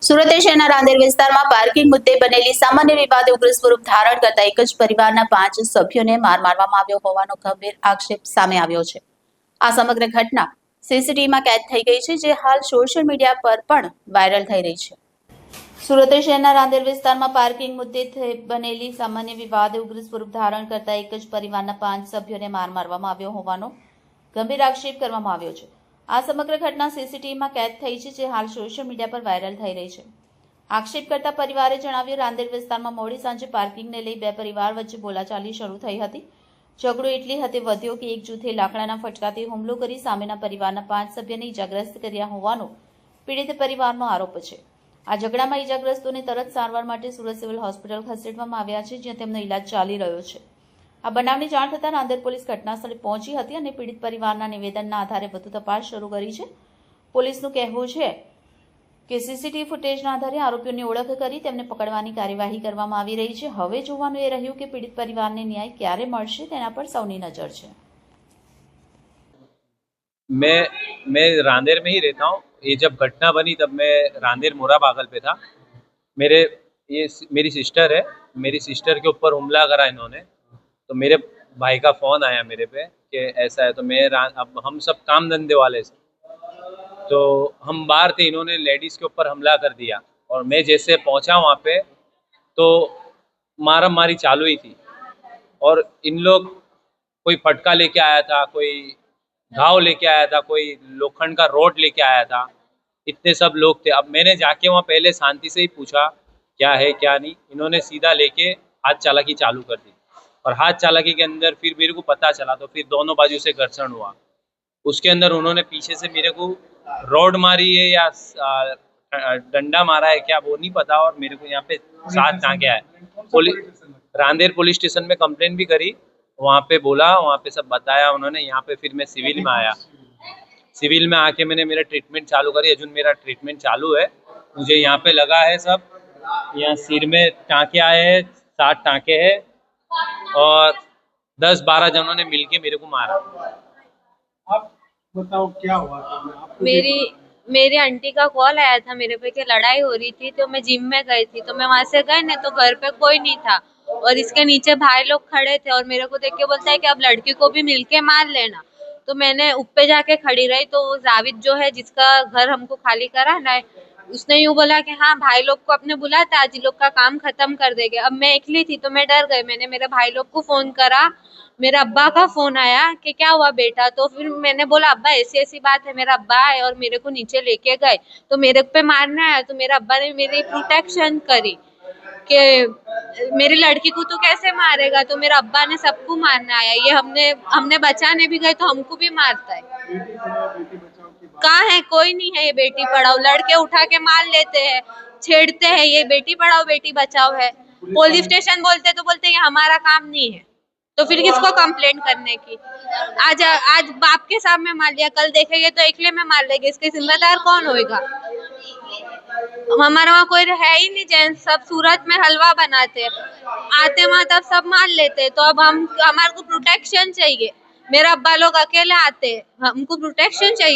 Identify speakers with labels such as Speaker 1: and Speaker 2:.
Speaker 1: સુરત શહેરના રાંદેર વિસ્તારમાં પાર્કિંગ મુદ્દે બનેલી સામાન્ય વિવાદે ઉગ્ર સ્વરૂપ ધારણ કરતા એક જ પરિવારના 5 સભ્યોને માર મારવામાં આવ્યો હોવાનો ગંભીર આક્ષેપ સામે આવ્યો છે। આ સમગ્ર ઘટના સીસીટીવીમાં કેદ થઈ ગઈ છે, જે હાલ સોશિયલ મીડિયા પર પણ વાયરલ થઈ રહી છે। સુરત શહેરના રાંદેર વિસ્તારમાં પાર્કિંગ મુદ્દે બનેલી સામાન્ય વિવાદે ઉગ્ર સ્વરૂપ ધારણ કરતા એક જ પરિવારના 5 સભ્યોને માર મારવામાં આવ્યો હોવાનો ગંભીર આક્ષેપ કરવામાં આવ્યો છે। આ સમગ્ર ઘટના સીસીટીવીમાં કેદ થઈ છે, જે હાલ સોશિયલ મીડિયા પર વાયરલ થઈ રહી છે। આક્ષેપ કરતા પરિવારે જણાવ્યું, રાંદેર વિસ્તારમાં મોડી સાંજે પાર્કિંગને લઈ બે પરિવાર વચ્ચે બોલાચાલી શરૂ થઈ હતી। ઝઘડો એટલી હદે વધ્યો કે એક જૂથે લાકડાના ફટકાથી હુમલો કરી સામેના પરિવારના 5 સભ્યોને ઈજાગ્રસ્ત કર્યા હોવાનો પીડિત પરિવારનો આરોપ છે। આ ઝઘડામાં ઈજાગ્રસ્તોને તરત સારવાર માટે સુરત સિવિલ હોસ્પિટલ ખસેડવામાં આવ્યા છે, જ્યાં તેમનો ઈલાજ ચાલી રહ્યો છે। આ બનાવની જાણ થતાં રાંદેર પોલીસ ઘટનાસ્થળે પહોંચી હતી અને પીડિત પરિવારના નિવેદનના આધારે વધુ તપાસ શરૂ કરી છે। પોલીસનું કહેવું છે કે સીસીટીવી ફૂટેજના આધારે આરોપીઓની ઓળખ કરી તેમને પકડવાની કાર્યવાહી કરવામાં આવી રહી છે। હવે જોવાનું એ રહ્યું કે પીડિત પરિવારને ન્યાય ક્યારે મળશે, તેના પર સૌની નજર છે।
Speaker 2: मैं रांदेर में ही रहता हूँ। ये जब घटना बनी तब मैं रांदेर मोरा बागल पे था। मेरी सिस्टर है, मेरी सिस्टर के ऊपर हमला करा इन्होंने। तो मेरे भाई का फ़ोन आया मेरे पे कि ऐसा है। तो अब हम सब काम धंधे वाले से, तो हम बाहर थे, इन्होंने लेडीज़ के ऊपर हमला कर दिया। और मैं जैसे पहुंचा वहाँ पे तो मारा मारी चालू ही थी। और इन लोग कोई फटका लेके आया था, कोई घाव लेके आया था, कोई लोखंड का रोड लेके आया था। इतने सब लोग थे। अब मैंने जाके वहाँ पहले शांति से ही पूछा क्या है क्या नहीं। इन्होंने सीधा लेके हाथ चालाकी चालू कर दी। और हाथ चालाकी के अंदर फिर मेरे को पता चला, तो फिर दोनों बाजू से घर्षण हुआ। उसके अंदर उन्होंने पीछे से मेरे को रॉड मारी है या डंडा मारा है क्या वो नहीं पता। और मेरे को यहाँ पे 7 टाँके आए। रांदेर पुलिस स्टेशन में कंप्लेंट भी करी, वहाँ पे बोला, वहाँ पे सब बताया उन्होंने। यहाँ पे फिर मैं सिविल में आया। सिविल में आके मैंने मेरा ट्रीटमेंट चालू करी। अजून मेरा ट्रीटमेंट चालू है। मुझे यहाँ पे लगा है सब, यहाँ सिर में टाँके आए हैं, 7 टाँके हैं। और 10-12 जनों ने मिलके मेरे को मारा।
Speaker 3: आप बताओ क्या हुआ था?
Speaker 4: मेरी आंटी का कॉल आया था मेरे पे कि लड़ाई हो रही थी, तो मैं जिम में गई थी। तो मैं वहां से गई ना, तो घर पे कोई नहीं था और इसके नीचे भाई लोग खड़े थे। और मेरे को देख के बोलता है कि अब लड़की को भी मिलके मार लेना। तो मैंने ऊपर जाके खड़ी रही, तो जाविद जो है जिसका घर हमको खाली कराना है, उसने यूँ बोला कि हाँ भाई लोग को अपने बुलाता, आज लोग का काम खत्म कर देंगे। अब मैं अकेली थी तो मैं डर गई। मैंने मेरे भाई लोग को फोन करा, मेरा अब्बा का फोन आया कि क्या हुआ बेटा। तो फिर मैंने बोला अब्बा ऐसी ऐसी बात है। मेरा अब्बा आए और मेरे को नीचे लेके गए, तो मेरे पे मारने आया। तो मेरा अब्बा ने मेरी प्रोटेक्शन करी कि मेरी लड़की को तो कैसे मारेगा। तो मेरा अब्बा ने सबको मारने आया। ये हमने बचाने भी गए तो हमको भी मारता है। कहाँ है? कोई नहीं है। ये बेटी पढ़ाओ, लड़के उठा के मार लेते हैं, छेड़ते हैं। ये बेटी पढ़ाओ बेटी बचाओ है। पुलिस स्टेशन बोलते तो बोलते ये हमारा काम नहीं है, तो फिर किसको कंप्लेंट करने की। आज बाप के सामने मार लिया, कल देखेंगे तो एकले में मार लेंगे। इसके जिम्मेदार कौन होएगा? हमारा वहाँ कोई है ही नहीं। जेंट्स सब सूरत में हलवा बनाते हैं, आते वहाँ तब सब मार लेते हैं। तो अब हमारे को प्रोटेक्शन चाहिए। मेरा अब्बा लोग अकेले आते हैं, हमको प्रोटेक्शन चाहिए।